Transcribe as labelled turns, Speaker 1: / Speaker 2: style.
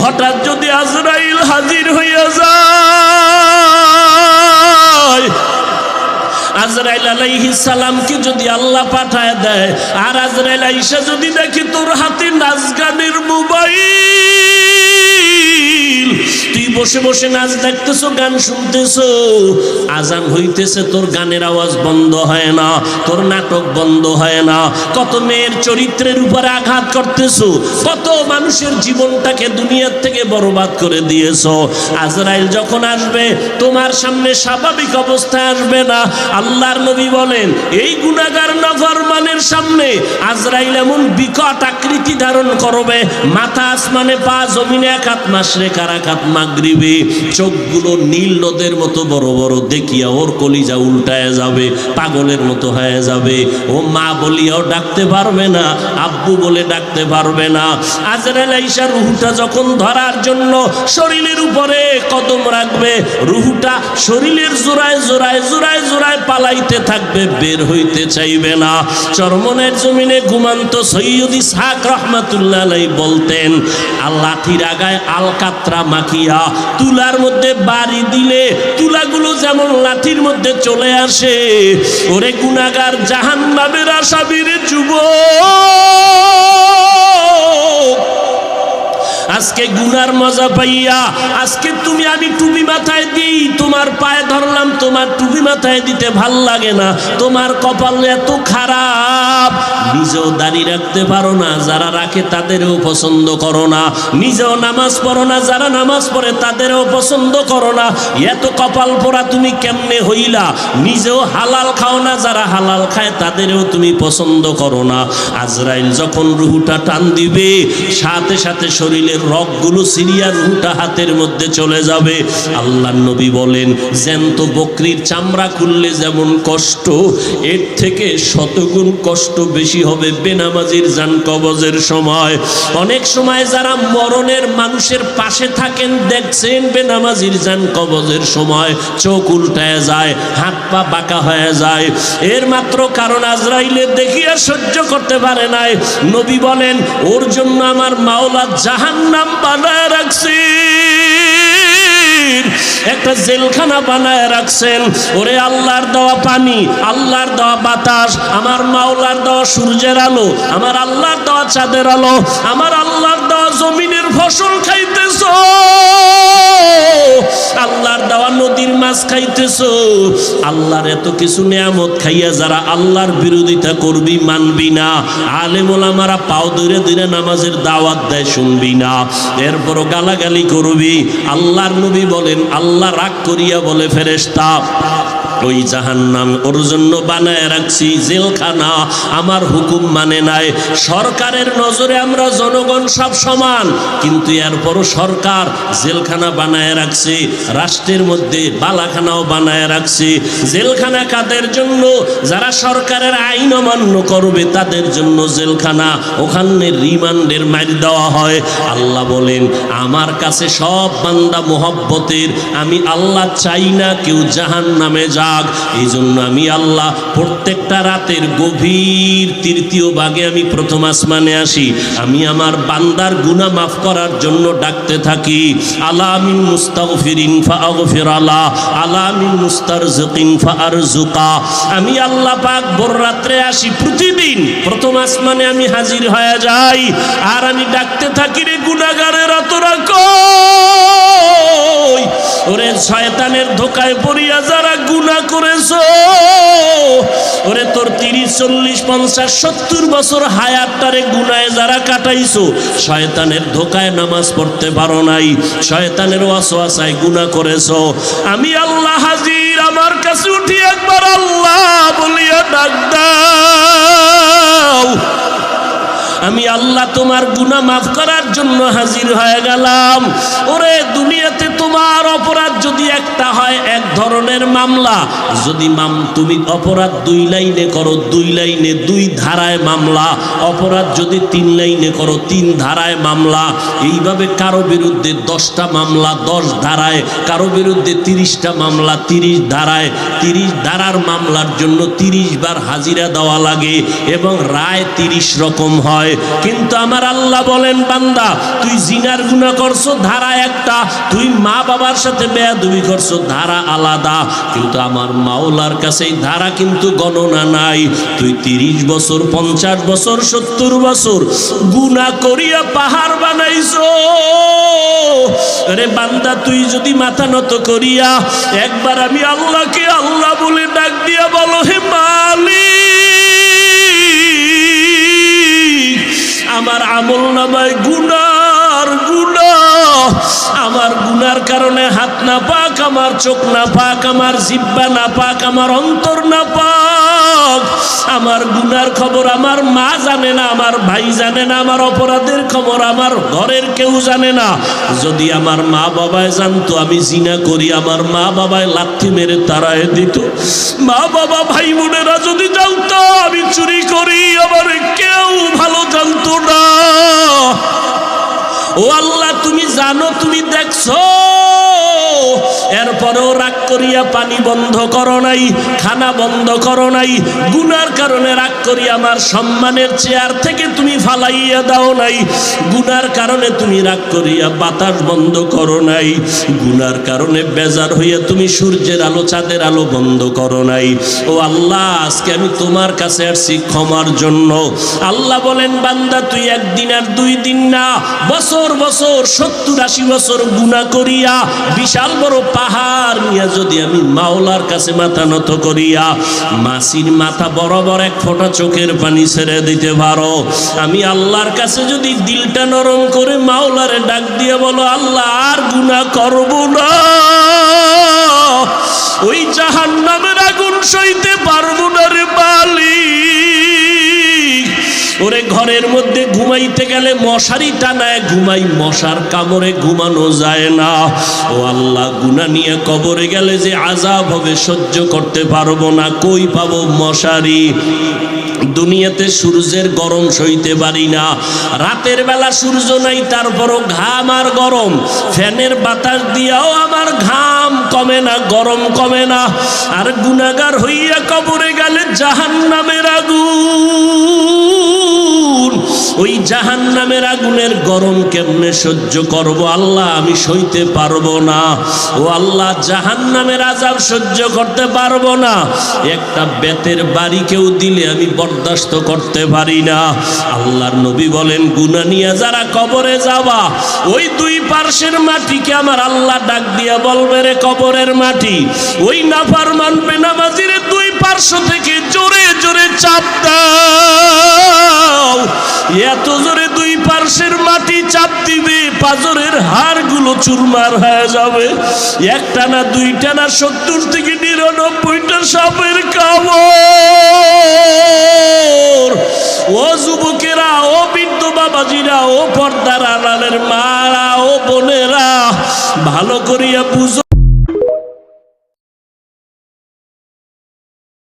Speaker 1: হঠাৎ যদি আজরাইল হাজির হইয়া যায়, আজরাইল আলাইহিস সালামকে যদি আল্লাহ পাঠায় দেয়, আর আজরাইল আইসা যদি দেখি তোর হাতে নাচ গানের মোবাইল, তুই বসে বসে নাচ দেখতেছো, গান শুনতেছো, আজান হইতেছে, তোর গানের আওয়াজ বন্ধ হয় না, তোর নাটক বন্ধ হয় না, কত মেয়ের চরিত্রের উপরে আঘাত করতেছো, কত মানুষের জীবনটাকে দুনিয়ার থেকে বরবাদ করে দিয়েছো। আজরাইল যখন আসবে তোমার সামনে স্বাভাবিক অবস্থায় আসবে না। আল্লাহর নবী বলেন, এই গুনাহগার নাফরমানের সামনে আজরাইল এমন বিকট আকৃতি ধারণ করবে, মাথা আসমানে, পা জমিনে, এক হাত মাশরিক আর এক হাত মাগরিবে, চোখগুলো নীল নদের মতো বড় বড়, দেখিয়া ওর কলিজা উল্টায় যাবে, পাগলের মতো হয়ে যাবে। ও মা বলিয়াও ডাকতে পারবে না, আব্বু বলে ডাকতে পারবে না। আজরাইল আইসা রুহটা যখন ধরার জন্য শরীরের উপরে কদম রাখবে, রুহটা শরীরের জোড়ায় জোড়ায় জোড়ায় জোড়ায় পালাইতে থাকবে, বের হইতে চাইবে না। চরমনের জমিনে ঘুমান্ত সৈয়দ ইসহাক রহমাতুল্লাহ আলাইহি বলতেন, লাঠির আগায় আলকাতরা মাখিয়া তুলার মধ্যে বাড়ি দিলে তুলাগুলো যেমন লাঠির মধ্যে চলে আসে, ওরে গুনাহগার জাহান্নামের আসামির যুবক, আজকে গুনার মজা পাইয়া, আজকে তুমি আমি টুপি মাথায় দিই, তোমার পায়ে ধরলাম, তোমার টুপি মাথায় দিতে ভাল লাগে না, তোমার কপাল এত খারাপ, নিজেও দাড়ি রাখতে পারো না, যারা রাখে তাদেরও পছন্দ করো না, নিজেও নামাজ পড়ো না, যারা নামাজ পড়ে তাদেরও পছন্দ করো না, এত কপাল পোড়া তুমি কেমনে হইলা, নিজেও হালাল খাও না, যারা হালাল খায় তাদেরও তুমি পছন্দ করো না। আজরাইল যখন রুহুটা টান দিবে, সাথে সাথে শরীরের রগগুলো সিরিয়া রুহুটা হাতের মধ্যে চলে যাবে। আল্লাহর নবী বলেন, জ্যান্ত বকরির চামড়া খুললে যেমন কষ্ট, এর থেকে শতগুণ কষ্ট বেশি হবে বেনামাজির জান কবজের সময়। অনেক সময় যারা মরণের মানুষের পাশে থাকেন, দেখছেন বেনামাজির জান কবজের সময় চোখ উল্টায় যায়, হাত পা বাঁকা হয়ে যায়, এর মাত্র কারণ আজরাইলের দেখিয়া সহ্য করতে পারে নাই। নবী বলেন, ওর জন্য আমার মাওলা জাহান্নাম বানায় রাখছি, একটা জেলখানা বানায় রাখছেন। ওরে আল্লাহর দেওয়া পানি, আল্লাহর দেওয়া বাতাস, আমার মাওলার দেওয়া সূর্যের আলো, আমার আল্লাহর দেওয়া চাঁদের আলো, আমার আল্লাহর দেওয়া জমিনের ফসল খাইতেছ, আল্লাহর দেওয়া নদীর মাছ খাইতেছ, আল্লাহর এত কিছু নিয়ামত খাইয়া যারা আল্লাহর বিরোধিতা করবি, মানবি না, আলেম ওলামারা পাও ধরে ধরে নামাজের দাওয়াত দেয়, শুনবি না, এরপরও গালাগালি করবি। আল্লাহর নবী বলেন, আল্লাহ রাগ করিয়া বলে, ফেরেশতা ওই জাহান্নাম ওর জন্য বানায় রাখছি জেলখানা, আমার হুকুম মানে নাই। সরকারের নজরে আমরা জনগণ সব সমান, কিন্তু এরপরও সরকার জেলখানা বানায় রাখছে, রাষ্ট্রের মধ্যে বালাখানাও বানায় রাখছে। জেলখানা কাদের জন্য? যারা সরকারের আইন অমান্য করবে তাদের জন্য জেলখানা, ওখানে রিমান্ডের মাইর দেওয়া হয়। আল্লাহ বলেন, আমার কাছে সব বান্দা মোহব্বতের, আমি আল্লাহ চাই না কেউ জাহান্নামে যাক। এই জন্য আমি আল্লাহ প্রত্যেকটা রাতের গভীর তৃতীয় ভাগে আমি প্রথম আসমানে আসি, আমি আমার বান্দার গুনাহ মাফ করার জন্য ডাকতে থাকি, আলা মিন মুস্তাগফিরিন ফাগফির আলা, আলা মিন মুস্তারজিকিন ফারজুকা। আমি আল্লাহ পাক ভোর রাত্রে আসি, প্রতিদিন প্রথম আসমানে আমি হাজির হয়ে যাই, আর আমি ডাকতে থাকি, রে গুনাহগারেরা তোরা কই? ওরে শয়তানের ধোকায় পড়িয়া যারা গুনাহ করেছো, ওরে তোর 30, 40, 50, 70 বছর হায়াতটারে গুনাহে যারা কাটাইছো, শয়তানের ধোকায় নামাজ পড়তে পারো নাই, শয়তানের ওয়াসওয়াসায় গুনাহ করেছো, আমি আল্লাহ হাজির, আমার কাছে উঠি একবার আল্লাহ বলিয়া ডাক দাও। আমি আল্লাহ তোমার গুনাহ মাফ করার জন্য হাজির হয়ে গেলাম। ওরে দুনিয়াতে তো তোমার অপরাধ যদি একটা হয় এক ধরনের মামলা, যদি তুমি অপরাধ 2 লাইনে করো 2 লাইনে 2 ধারায় মামলা, অপরাধ যদি 3 লাইনে করো 3 ধারায় মামলা, এইভাবে কারো বিরুদ্ধে 10টা মামলা 10 ধারায়, কারো বিরুদ্ধে 30টা মামলা 30 ধারায়, 30 ধারার মামলার জন্য 30 বার হাজিরা দেওয়া লাগে এবং রায় 30 রকম হয়। কিন্তু আমার আল্লাহ বলেন, বান্দা তুই জিনার গুনাহ করছো ধারা একটা, তুই মা বাবার সাথে বেয়াদবি করছো ধারা আলাদা, কিন্তু আমার মাওলার কাছে এই ধারা কিন্তু গণনা নাই। তুই 30 বছর 50 বছর 70 বছর গুনাহ করিয়া পাহাড় বানাইছো, আরে বান্দা তুই যদি মাথা নত করিয়া একবার আমি আল্লাহকে আল্লাহ বলে ডাক দিয়া বলো, হে মালিক আমার আমল নামায় গুনার গুনাহ, আমার গুনার কারণে হাত না পাক, আমার চোখ না পাক, আমার জিহ্বা না পাক, আমার অন্তর না পাক, আমার গুনার খবর আমার মা জানে না, আমার ভাই জানে না, আমার অপরাধের খবর আমার ঘরের কেউ জানে না। যদি আমার মা বাবায় জানতো আমি জিনা করি, আমার মা বাবায় লাথি মেরে তাড়ায় দিত। মা বাবা ভাই বোনেরা যদি জানতো আমি চুরি করি, আমার কেউ ভালো জানতো না। ও আল্লাহ তুমি জানো, তুমি দেখছো, এরপরেও রাগ করিয়া পানি বন্ধ করো নাই, খানা বন্ধ করো নাই, গুনার কারণে রাগ করিয়া আমার সম্মানের চেয়ার থেকে তুমি ফালাইয়া দাও নাই, গুনার কারণে তুমি রাগ করিয়া বাতাস বন্ধ করো নাই, গুনার কারণে বেজার হইয়া তুমি সূর্যের আলো চাঁদের আলো বন্ধ করো নাই। ও আল্লাহ আজকে আমি তোমার কাছে আসছি ক্ষমার জন্য। আল্লাহ বলেন, বান্দা তুই একদিন আর 2 দিন না, বছর বছর 70-80 বছর গুনাহ করিয়া বিশাল বড় পাহাড় নিয়ে যদি আমি মাওলার কাছে মাথা নত করিয়া মাসির মাথা বরাবর 1 ফোঁটা চোখের পানি ছেড়ে দিতে পারো, আমি আল্লাহর কাছে যদি দিলটা নরম করে মাওলারে ডাক দিয়ে বলো, আল্লাহ আর গুনাহ করব না, ওই জাহান্নামের আগুন সইতে পারবো না রে মালিক। ওরে ঘরের মধ্যে ঘুমাইতে গেলে মশারি টানায় ঘুমাই, মশার কামড়ে ঘুমানো যায় না। ও আল্লাহ গুনাহ নিয়ে কবরে গেলে যে আযাব হবে সহ্য করতে পারবো না, কই পাবো মশারি? দুনিয়াতে সূর্যের গরম সইতে পারি না, রাতের বেলা সূর্য নাই তারপরও ঘাম আর গরম, ফ্যানের বাতাস দিয়াও আমার ঘাম কমে না, গরম কমে না। আর গুনাহগার হইয়া কবরে গেলে জাহান্নামের আগুন, ওই জাহান্নামের আগুনের গরম কেমনে সহ্য করব আল্লাহ? আমি সইতে পারবো না। ও আল্লাহ জাহান্নামের আযাব সহ্য করতে পারবো না। একটা বেতের বাড়ি কেউ দিলে আমি বরদাস্ত করতে পারি না। আল্লাহর নবী বলেন, গুনাহ নিয়ে যারা কবরে যাবা ওই 2 পার্শ্বের মাটিকে আমার আল্লাহ ডাক দিয়া বলবে, রে কবরের মাটি ওই নাফরমান বেনামাজির 2 পার্শ্ব থেকে জোরে জোরে চাপ দাও। এত জোরে 2 পার্শ্বের মাটি চাপ দিবে পাজরের হাড়গুলো চুরমার হয়ে যাবে। একটা না 2টা না 70 থেকে 99টা সাপের কামড়। ও যুবকেরা, ও বৃদ্ধ বাবাজিরা, ও পর্দার আড়ালের মারা, ও বোনেরা, ভালো করিয়া বুঝো।